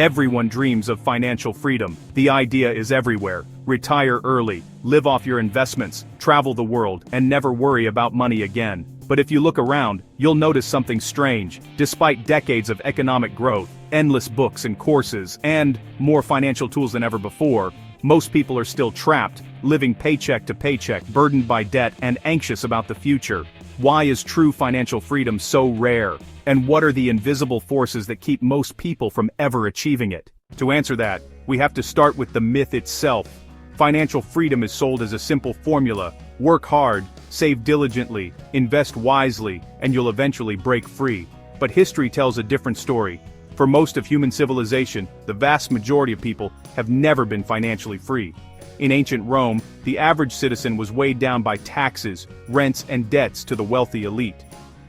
Everyone dreams of financial freedom. The idea is everywhere. Retire early, live off your investments, travel the world, and never worry about money again. But if you look around, you'll notice something strange. Despite decades of economic growth, endless books and courses, and more financial tools than ever before, most people are still trapped, living paycheck to paycheck, burdened by debt and anxious about the future. Why is true financial freedom so rare? And what are the invisible forces that keep most people from ever achieving it? To answer that, we have to start with the myth itself. Financial freedom is sold as a simple formula: work hard, save diligently, invest wisely, and you'll eventually break free. But history tells a different story. For most of human civilization, the vast majority of people have never been financially free. In ancient Rome, the average citizen was weighed down by taxes, rents, and debts to the wealthy elite.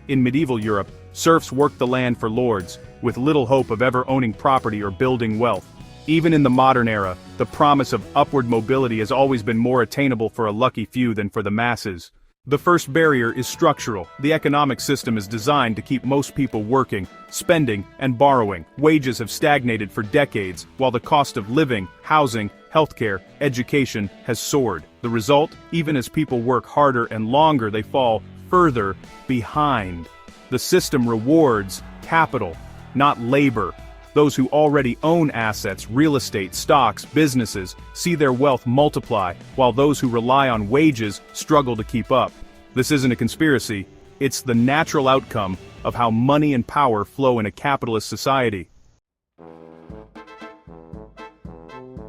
In medieval Europe, serfs worked the land for lords, with little hope of ever owning property or building wealth. Even in the modern era, the promise of upward mobility has always been more attainable for a lucky few than for the masses. The first barrier is structural. The economic system is designed to keep most people working, spending, and borrowing. Wages have stagnated for decades, while the cost of living, housing, healthcare, education has soared. The result? Even as people work harder and longer, they fall further behind. The system rewards capital, not labor. Those who already own assets, real estate, stocks, businesses, see their wealth multiply, while those who rely on wages struggle to keep up. This isn't a conspiracy, it's the natural outcome of how money and power flow in a capitalist society.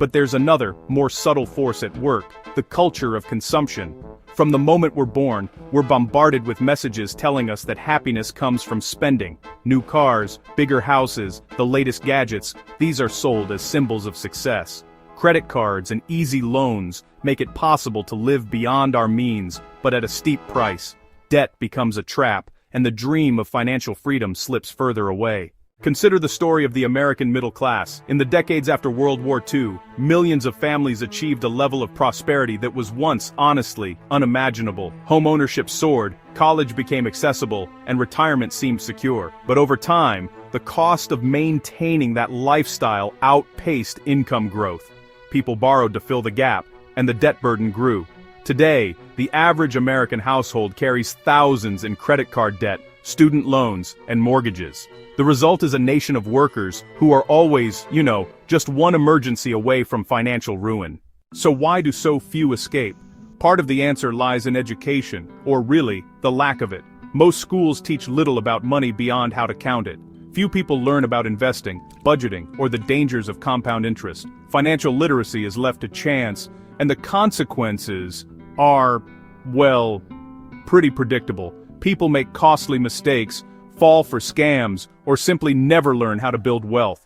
But there's another, more subtle force at work: the culture of consumption. From the moment we're born, we're bombarded with messages telling us that happiness comes from spending. New cars, bigger houses, the latest gadgets, these are sold as symbols of success. Credit cards and easy loans make it possible to live beyond our means, but at a steep price. Debt becomes a trap, and the dream of financial freedom slips further away. Consider the story of the American middle class. In the decades after World War II, millions of families achieved a level of prosperity that was once, honestly, unimaginable. Home ownership soared, college became accessible, and retirement seemed secure. But over time, the cost of maintaining that lifestyle outpaced income growth. People borrowed to fill the gap, and the debt burden grew. Today, the average American household carries thousands in credit card debt, student loans, and mortgages. The result is a nation of workers who are always, just one emergency away from financial ruin. So why do so few escape? Part of the answer lies in education, or really, the lack of it. Most schools teach little about money beyond how to count it. Few people learn about investing, budgeting, or the dangers of compound interest. Financial literacy is left to chance, and the consequences are, well, pretty predictable. People make costly mistakes, fall for scams, or simply never learn how to build wealth.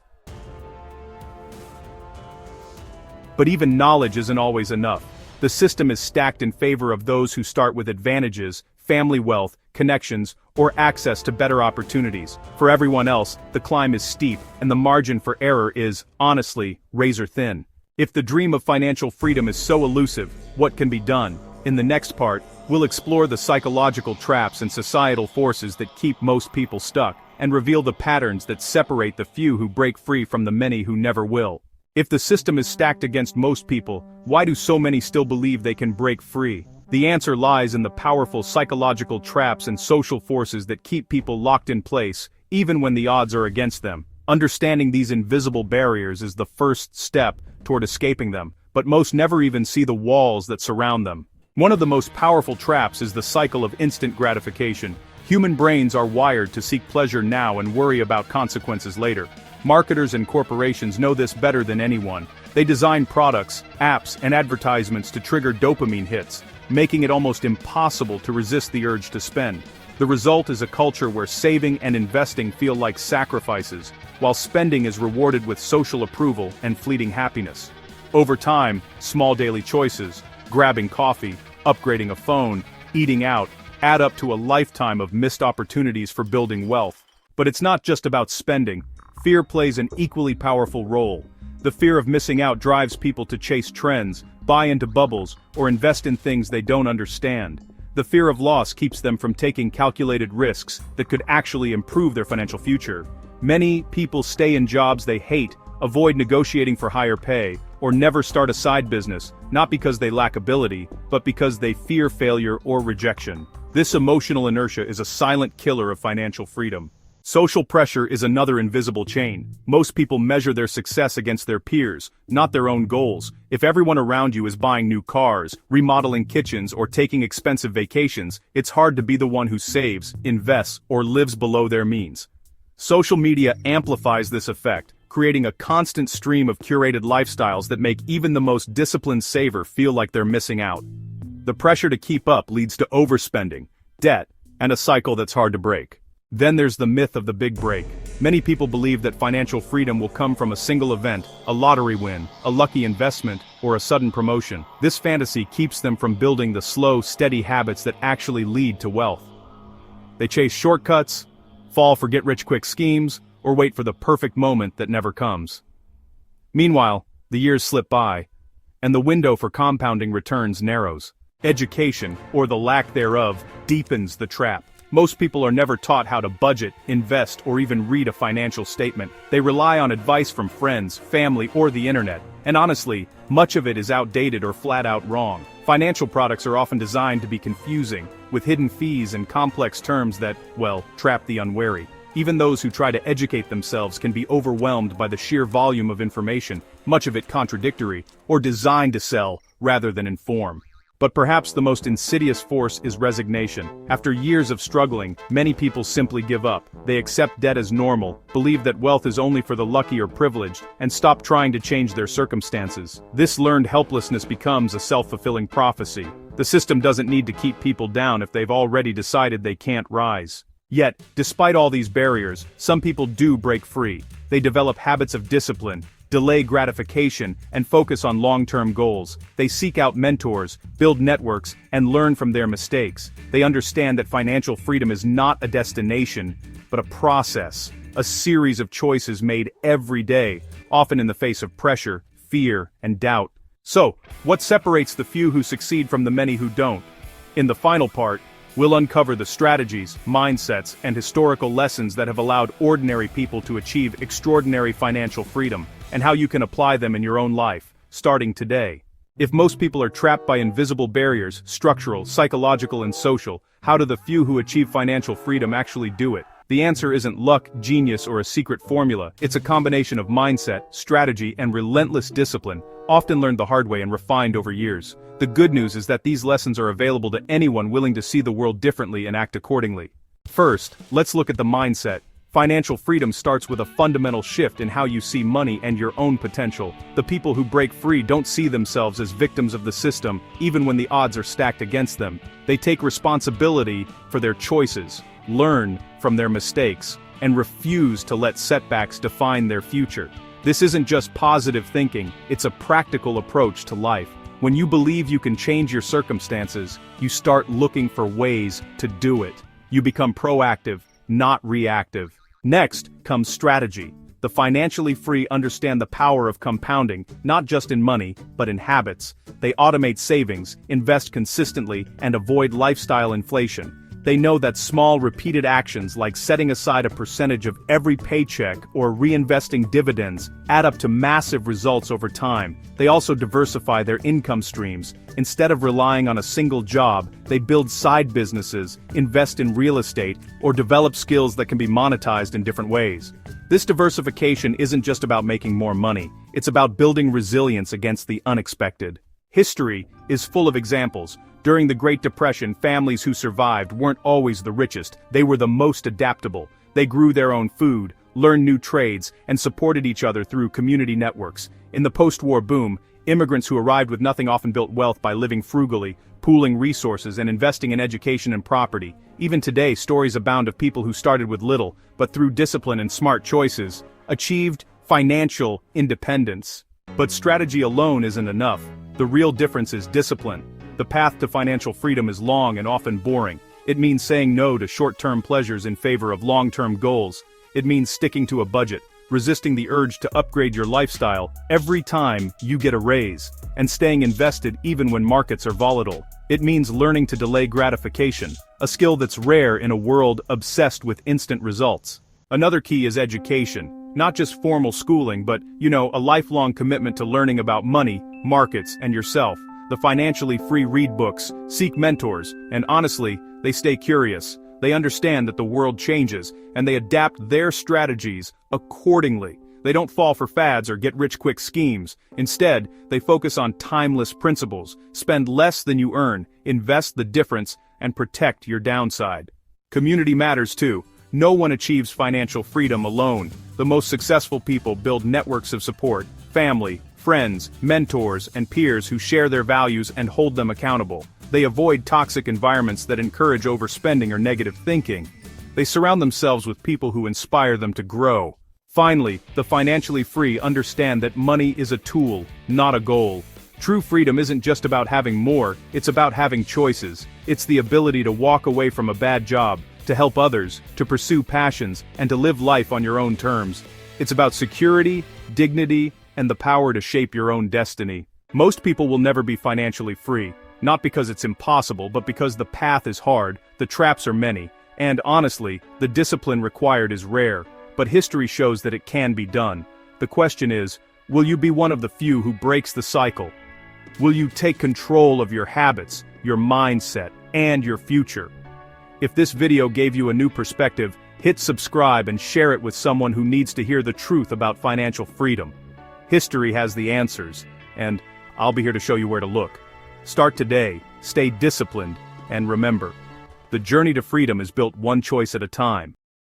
But even knowledge isn't always enough. The system is stacked in favor of those who start with advantages, family wealth, connections, or access to better opportunities. For everyone else, the climb is steep, and the margin for error is, honestly, razor thin. If the dream of financial freedom is so elusive, what can be done? In the next part, we'll explore the psychological traps and societal forces that keep most people stuck, and reveal the patterns that separate the few who break free from the many who never will. If the system is stacked against most people, why do so many still believe they can break free? The answer lies in the powerful psychological traps and social forces that keep people locked in place, even when the odds are against them. Understanding these invisible barriers is the first step toward escaping them, but most never even see the walls that surround them. One of the most powerful traps is the cycle of instant gratification. Human brains are wired to seek pleasure now and worry about consequences later. Marketers and corporations know this better than anyone. They design products, apps, and advertisements to trigger dopamine hits, making it almost impossible to resist the urge to spend. The result is a culture where saving and investing feel like sacrifices, while spending is rewarded with social approval and fleeting happiness. Over time, small daily choices, grabbing coffee, upgrading a phone, eating out, add up to a lifetime of missed opportunities for building wealth. But it's not just about spending. Fear plays an equally powerful role. The fear of missing out drives people to chase trends, buy into bubbles, or invest in things they don't understand. The fear of loss keeps them from taking calculated risks that could actually improve their financial future. Many people stay in jobs they hate, avoid negotiating for higher pay, or never start a side business, not because they lack ability, but because they fear failure or rejection. This emotional inertia is a silent killer of financial freedom. Social pressure is another invisible chain. Most people measure their success against their peers, not their own goals. If everyone around you is buying new cars, remodeling kitchens, or taking expensive vacations, it's hard to be the one who saves, invests, or lives below their means. Social media amplifies this effect, creating a constant stream of curated lifestyles that make even the most disciplined saver feel like they're missing out. The pressure to keep up leads to overspending, debt, and a cycle that's hard to break. Then there's the myth of the big break. Many people believe that financial freedom will come from a single event, a lottery win, a lucky investment, or a sudden promotion. This fantasy keeps them from building the slow, steady habits that actually lead to wealth. They chase shortcuts, fall for get-rich-quick schemes, or wait for the perfect moment that never comes. Meanwhile, the years slip by, and the window for compounding returns narrows. Education, or the lack thereof, deepens the trap. Most people are never taught how to budget, invest, or even read a financial statement. They rely on advice from friends, family, or the internet. And honestly, much of it is outdated or flat-out wrong. Financial products are often designed to be confusing, with hidden fees and complex terms that, well, trap the unwary. Even those who try to educate themselves can be overwhelmed by the sheer volume of information, much of it contradictory, or designed to sell rather than inform. But perhaps the most insidious force is resignation. After years of struggling, many people simply give up. They accept debt as normal, believe that wealth is only for the lucky or privileged, and stop trying to change their circumstances. This learned helplessness becomes a self-fulfilling prophecy. The system doesn't need to keep people down if they've already decided they can't rise. Yet, despite all these barriers, some people do break free. They develop habits of discipline, delay gratification, and focus on long-term goals. They seek out mentors, build networks, and learn from their mistakes. They understand that financial freedom is not a destination, but a process, a series of choices made every day, often in the face of pressure, fear, and doubt. So, what separates the few who succeed from the many who don't? In the final part, we'll uncover the strategies, mindsets, and historical lessons that have allowed ordinary people to achieve extraordinary financial freedom, and how you can apply them in your own life, starting today. If most people are trapped by invisible barriers, structural, psychological, and social, how do the few who achieve financial freedom actually do it? The answer isn't luck, genius, or a secret formula. It's a combination of mindset, strategy, and relentless discipline, often learned the hard way and refined over years. The good news is that these lessons are available to anyone willing to see the world differently and act accordingly. First, let's look at the mindset. Financial freedom starts with a fundamental shift in how you see money and your own potential. The people who break free don't see themselves as victims of the system, even when the odds are stacked against them. They take responsibility for their choices, learn from their mistakes, and refuse to let setbacks define their future. This isn't just positive thinking, it's a practical approach to life. When you believe you can change your circumstances, you start looking for ways to do it. You become proactive, not reactive. Next comes strategy. The financially free understand the power of compounding, not just in money, but in habits. They automate savings, invest consistently, and avoid lifestyle inflation. They know that small, repeated actions like setting aside a percentage of every paycheck or reinvesting dividends add up to massive results over time. They also diversify their income streams. Instead of relying on a single job, they build side businesses, invest in real estate, or develop skills that can be monetized in different ways. This diversification isn't just about making more money, it's about building resilience against the unexpected. History is full of examples. During the Great Depression, families who survived weren't always the richest, they were the most adaptable. They grew their own food, learned new trades, and supported each other through community networks. In the post-war boom, immigrants who arrived with nothing often built wealth by living frugally, pooling resources, and investing in education and property. Even today, stories abound of people who started with little, but through discipline and smart choices, achieved financial independence. But strategy alone isn't enough. The real difference is discipline. The path to financial freedom is long and often boring. It means saying no to short-term pleasures in favor of long-term goals. It means sticking to a budget, resisting the urge to upgrade your lifestyle every time you get a raise, and staying invested even when markets are volatile. It means learning to delay gratification, a skill that's rare in a world obsessed with instant results. Another key is education. Not just formal schooling, but, a lifelong commitment to learning about money, markets, and yourself. The financially free read books, seek mentors, and honestly, they stay curious. They understand that the world changes, and they adapt their strategies accordingly. They don't fall for fads or get-rich-quick schemes. Instead, they focus on timeless principles. Spend less than you earn, invest the difference, and protect your downside. Community matters too. No one achieves financial freedom alone. The most successful people build networks of support, family, friends, mentors, and peers who share their values and hold them accountable. They avoid toxic environments that encourage overspending or negative thinking. They surround themselves with people who inspire them to grow. Finally, the financially free understand that money is a tool, not a goal. True freedom isn't just about having more, it's about having choices. It's the ability to walk away from a bad job, to help others, to pursue passions, and to live life on your own terms. It's about security, dignity, and the power to shape your own destiny. Most people will never be financially free, not because it's impossible, but because the path is hard, the traps are many, and honestly, the discipline required is rare. But history shows that it can be done. The question is, will you be one of the few who breaks the cycle? Will you take control of your habits, your mindset, and your future? If this video gave you a new perspective, hit subscribe and share it with someone who needs to hear the truth about financial freedom. History has the answers, and I'll be here to show you where to look. Start today, stay disciplined, and remember, the journey to freedom is built one choice at a time.